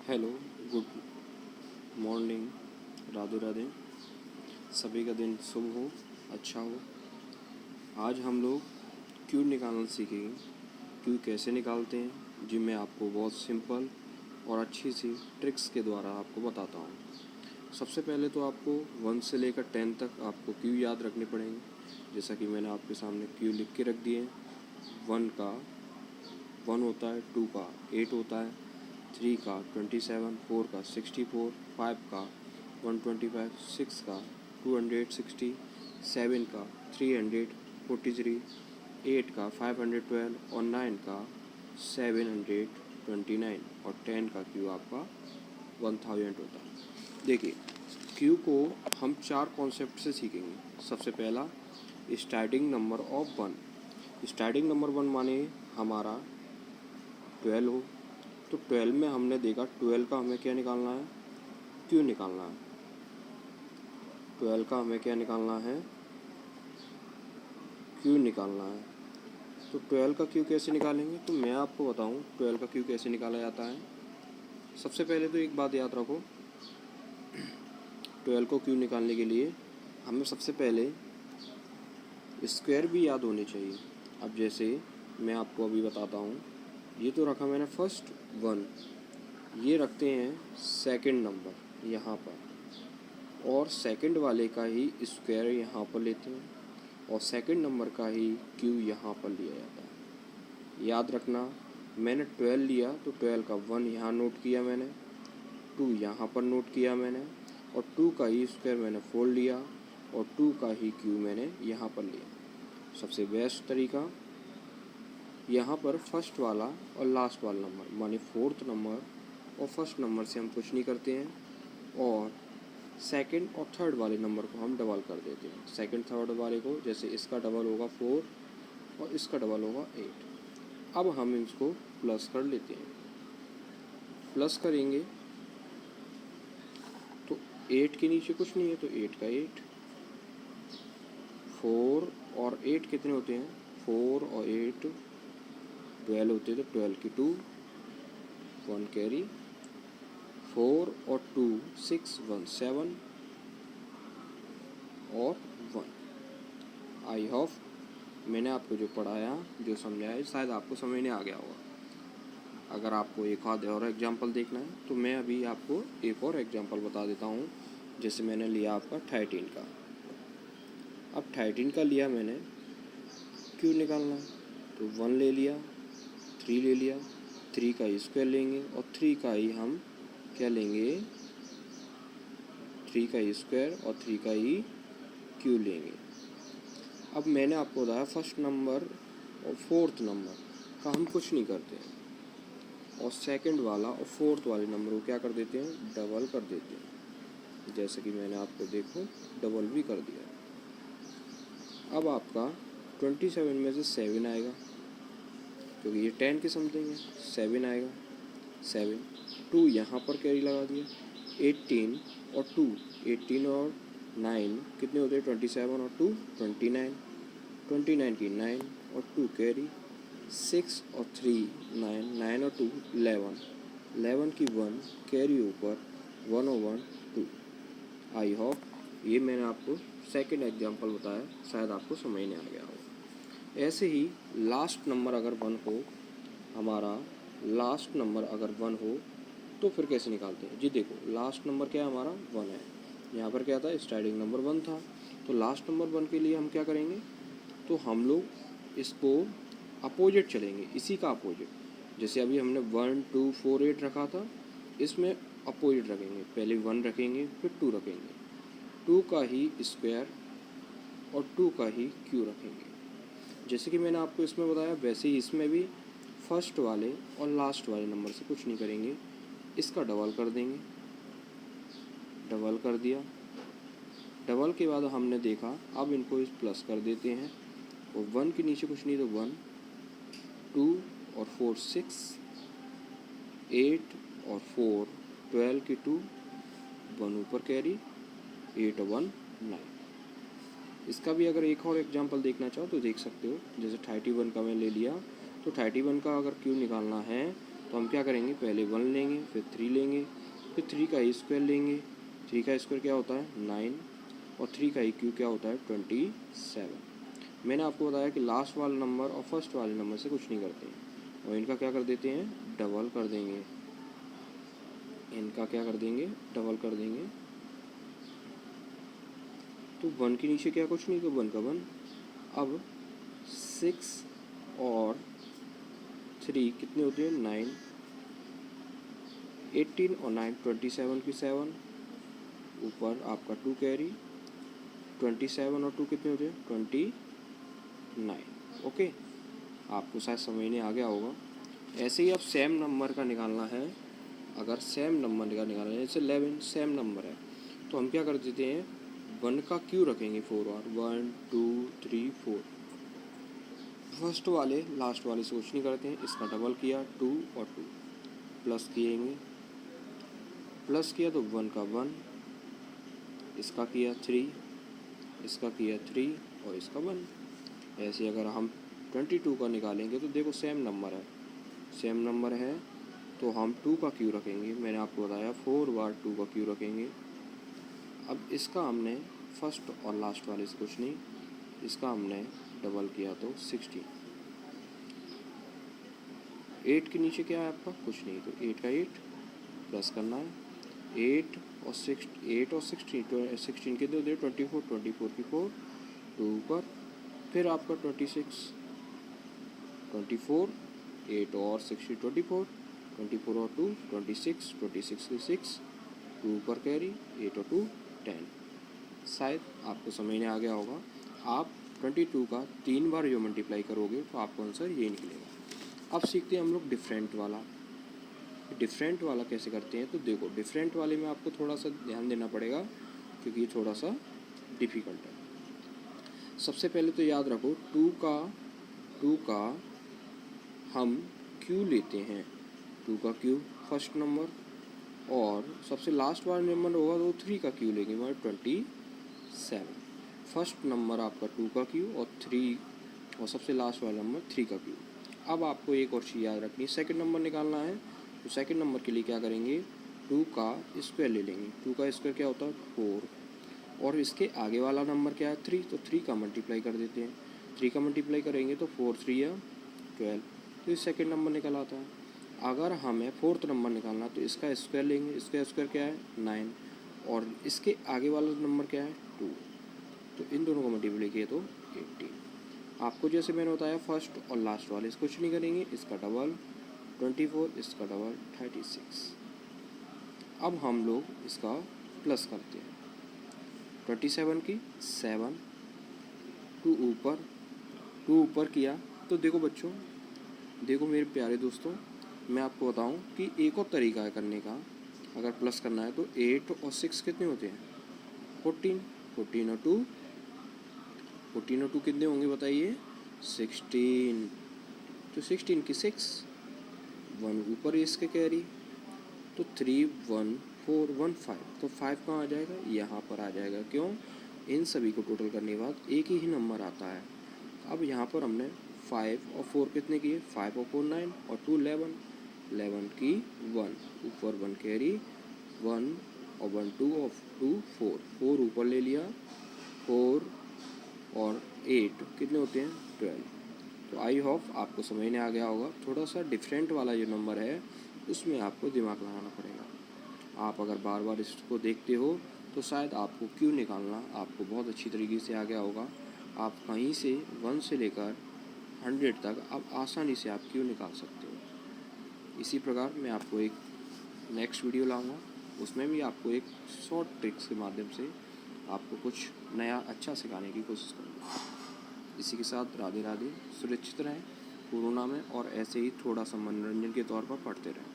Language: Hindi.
Hello, good morning, Radhe Radhe. सभी का दिन शुभ हो, अच्छा हो। आज हम लोग क्यू निकालना सीखेंगे। क्यू कैसे निकालते हैं जी, मैं आपको बहुत सिंपल और अच्छी सी ट्रिक्स के द्वारा आपको बताता हूँ। सबसे पहले तो आपको 1 से लेकर 10 तक आपको क्यू याद रखने पड़ेंगे। जैसा कि मैंने आपके सामने क्यू लिख के रख दिए हैं। 1 का 1 होता है, 2 का 8 होता है, 3 का 27, 4 का 64, 5 का 125, 6 का 260, 7 का 343, 8 का 512 और 9 का 729 और 10 का क्यू आपका 1000 होता है। देखिए, क्यू को हम 4 कॉन्सेप्ट से सीखेंगे। सबसे पहला, starting number of 1। Starting number 1 माने हमारा 12 हो, तो 12 में हमने देखा 12 का हमें क्या निकालना है, क्यू निकालना है। 12 का हमें क्या निकालना है, क्यू निकालना है। तो 12 का क्यू कैसे निकालेंगे, तो मैं आपको बताऊं 12 का क्यू कैसे निकाला जाता है। सबसे पहले तो एक बात याद रखो, 12 को क्यू निकालने के लिए हमें सबसे पहले स्क्वायर भी याद होने चाहिए। अब जैसे मैं आपको अभी बताता हूँ, ये तो रखा मैंने फर्स्ट 1, ये रखते हैं सेकंड नंबर यहाँ पर, और सेकंड वाले का ही स्क्वायर यहाँ पर लेते हैं, और सेकंड नंबर का ही क्यू यहाँ पर लिया जाता है। याद रखना, मैंने 12 लिया तो 12 का 1 यहाँ नोट किया मैंने, 2 यहाँ पर नोट किया मैंने, और 2 का ही स्क्वायर मैंने 4 लिया, और 2 का ही क्यू मैंने यहाँ पर लिया। सबसे बेस्ट तरीका, यहाँ पर फर्स्ट वाला और लास्ट वाला नंबर माने फोर्थ नंबर और फर्स्ट नंबर से हम कुछ नहीं करते हैं, और सेकंड और थर्ड वाले नंबर को हम डबल कर देते हैं। सेकंड थर्ड वाले को, जैसे इसका डबल होगा 4 और इसका डबल होगा 8। अब हम इसको प्लस कर लेते हैं। प्लस करेंगे तो 8 के नीचे कुछ नहीं है, तो 8 का 8, 4 और 8 कितने होते हैं, 4 और 8 12 होते हैं, तो 12 की 2, 1 कैरी, 4 और 2 6, 1 7 और 1। आई होप मैंने आपको जो पढ़ाया, जो समझाया, शायद आपको समझ में आ गया होगा। अगर आपको एक आध और एग्जांपल देखना है तो मैं अभी आपको एक और एग्जांपल बता देता हूँ। जैसे मैंने लिया आपका 13 का। अब 13 का लिया मैंने, क्यू निकालना है, तो 1 ले लिया, 3 ले लिया, 3 का स्क्वायर लेंगे, और 3 का ही हम क्या लेंगे, 3 का स्क्वायर और 3 का ही क्यू लेंगे। अब मैंने आपको बताया फर्स्ट नंबर और फोर्थ नंबर का हम कुछ नहीं करते हैं, और सेकंड वाला और फोर्थ वाले नंबर को क्या कर देते हैं, डबल कर देते हैं। जैसे कि मैंने आपको देखो डबल भी कर दिया। अब आपका 27 में से 7 आएगा, क्योंकि ये 10 के समथिंग है, 7 आएगा, 7, 2 यहाँ पर कैरी लगा दिया, 18 और 2, 18 और 9 कितने होते हैं, 27 और 2 29, 29 की 9 और 2 कैरी, 6 और 3 9, 9 और 2 11, 11 की 1 कैरी ऊपर, 1 और 1 2। आई होप ये मैंने आपको सेकंड एग्जांपल बताया, शायद आपको समझ में आ गया हो। ऐसे ही लास्ट नंबर अगर 1 हो, हमारा लास्ट नंबर अगर 1 हो तो फिर कैसे निकालते हैं जी। देखो, लास्ट नंबर क्या है, हमारा 1 है। यहाँ पर क्या था, स्टार्टिंग नंबर 1 था, तो लास्ट नंबर 1 के लिए हम क्या करेंगे, तो हम लोग इसको अपोजिट चलेंगे, इसी का अपोजिट। जैसे अभी हमने 1 2 4 8 रखा था, इसमें अपोजिट रखेंगे, पहले 1 रखेंगे फिर 2 रखेंगे, 2 का ही स्क्वायर और 2 का ही क्यू रखेंगे। जैसे कि मैंने आपको इसमें बताया, वैसे ही इसमें भी फर्स्ट वाले और लास्ट वाले नंबर से कुछ नहीं करेंगे, इसका डबल कर देंगे। डबल कर दिया, डबल के बाद हमने देखा अब इनको इस प्लस कर देते हैं, और 1 के नीचे कुछ नहीं, तो 1, 2 और 4 6, 8 और 4 12 की 2, 1 ऊपर कैरी, 8 और 1 9। इसका भी अगर एक और एग्जांपल देखना चाहो तो देख सकते हो। जैसे 31 का मैं ले लिया, तो 31 का अगर क्यू निकालना है तो हम क्या करेंगे, पहले 1 लेंगे, फिर 3 लेंगे, फिर 3 का स्क्वायर लेंगे। 3 का स्क्वायर क्या होता है 9, और 3 का क्यूब क्या होता है 27। मैंने आपको बताया कि लास्ट वाले नंबर और फर्स्ट वाले नंबर से कुछ नहीं करते हैं, और इनका क्या कर देते हैं, डबल कर देंगे। इनका क्या कर देंगे, डबल कर देंगे। तो 1 के नीचे क्या कुछ नहीं, तो 1 का 1। अब 6 और 3 कितने होते हैं 9, 18 और 9 27 की 7, ऊपर आपका 2 कैरी, 27 और 2 कितने होते हैं 29। ओके, आपको शायद समझने आ गया होगा। ऐसे ही अब सेम नंबर का निकालना है। अगर सेम नंबर का निकालना है, जैसे 11 सेम नंबर है, तो हम क्या कर देते हैं, 1 का क्यू रखेंगे 4 बार, 1 2 3 4। फर्स्ट वाले लास्ट वाले से कुछ नहीं करते हैं, इसका डबल किया 2 और 2, प्लस किएंगे, प्लस किया तो 1 का 1, इसका किया 3, इसका किया 3 और इसका 1। ऐसे अगर हम 22 का निकालेंगे तो देखो सेम नंबर है, सेम नंबर है, तो हम 2 का क्यू रखेंगे। मैंने आपको बताया 4 बार 2 का क्यू रखेंगे। अब इसका हमने फर्स्ट और लास्ट वाले से कुछ नहीं, इसका हमने डबल किया तो 16। 8 के नीचे क्या है आपका, कुछ नहीं, तो 8 का 8 प्लस करना है। 8 और 16 कितने होते हैं 24, 24 की 4, 2 ऊपर, फिर आपका 26, 24, 8 और 16 24, 24 और 2 26, 26 की 6, 2 ऊपर कैरी, 8 और 2 10। शायद आपको समझने आ गया होगा। आप 22 का 3 बार जो मल्टीप्लाई करोगे तो आपको आंसर ये निकलेगा। अब सीखते हैं हम लोग डिफरेंट वाला। डिफरेंट वाला कैसे करते हैं, तो देखो डिफरेंट वाले में आपको थोड़ा सा ध्यान देना पड़ेगा, क्योंकि ये थोड़ा सा डिफ़िकल्ट है। सबसे पहले तो याद रखो 2 का हम क्यू लेते हैं, 2 का क्यू फर्स्ट नंबर, और सबसे लास्ट वाला नंबर होगा तो 3 का क्यू लेंगे, मतलब 27। फर्स्ट नंबर आपका 2 का क्यू और 3, और सबसे लास्ट वाला नंबर 3 का क्यू। अब आपको एक और चीज़ याद रखनी है, सेकंड नंबर निकालना है, तो सेकंड नंबर के लिए क्या करेंगे, 2 का स्क्वायर ले लेंगे। 2 का स्क्वायर क्या होता है 4, और इसके आगे वाला नंबर क्या है 3, तो 3 का मल्टीप्लाई कर देते हैं। 3 का मल्टीप्लाई करेंगे तो 4 3 या 12, तो ये सेकंड नंबर निकल आता है। अगर हमें फोर्थ नंबर निकालना तो इसका स्क्वायर लेंगे, इसका स्क्वायर क्या है 9, और इसके आगे वाला नंबर क्या है 2, तो इन दोनों को मल्टीप्लाई किए तो 18। आपको जैसे मैंने बताया फर्स्ट और लास्ट वाले इसको कुछ नहीं करेंगे, इसका डबल 24, इसका डबल 36। अब हम लोग इसका प्लस करते हैं, 27 की 7, 2 ऊपर किया, तो देखो बच्चों, देखो मेरे प्यारे दोस्तों, मैं आपको बताऊं कि एक और तरीका है करने का। अगर प्लस करना है तो 8 और 6 कितने होते हैं 14, 14 और 2, 14 और 2 कितने होंगे बताइए 16, तो 16 की 6, 1 ऊपर इसके कैरी, तो 3 1 4 1 5, तो 5 कहाँ आ जाएगा, यहाँ पर आ जाएगा। क्यों, इन सभी को टोटल करने के बाद एक ही नंबर आता है। अब यहाँ पर हमने 5 और 4 कितने किए, 5 और 4 9, और 2 11, 11 की 1, ऊपर 1 कैरी, 1 और 1 2 और 2 4, 4 ऊपर ले लिया, 4 और 8 कितने होते हैं 12। तो आई होप आपको समझने आ गया होगा। थोड़ा सा डिफरेंट वाला जो नंबर है उसमें आपको दिमाग लगाना पड़ेगा। आप अगर बार बार इसको देखते हो तो शायद आपको क्यों निकालना आपको बहुत अच्छी तरीके से आ गया होगा। आप कहीं से 1 से लेकर 100 तक आप आसानी से आप क्यों निकाल सकते हो। इसी प्रकार मैं आपको एक नेक्स्ट वीडियो लाऊंगा, उसमें भी आपको एक शॉर्ट ट्रिक्स के माध्यम से आपको कुछ नया अच्छा सिखाने की कोशिश करूँगा। इसी के साथ राधे राधे, सुरक्षित रहें कोरोना में, और ऐसे ही थोड़ा सा मनोरंजन के तौर पर पढ़ते रहें।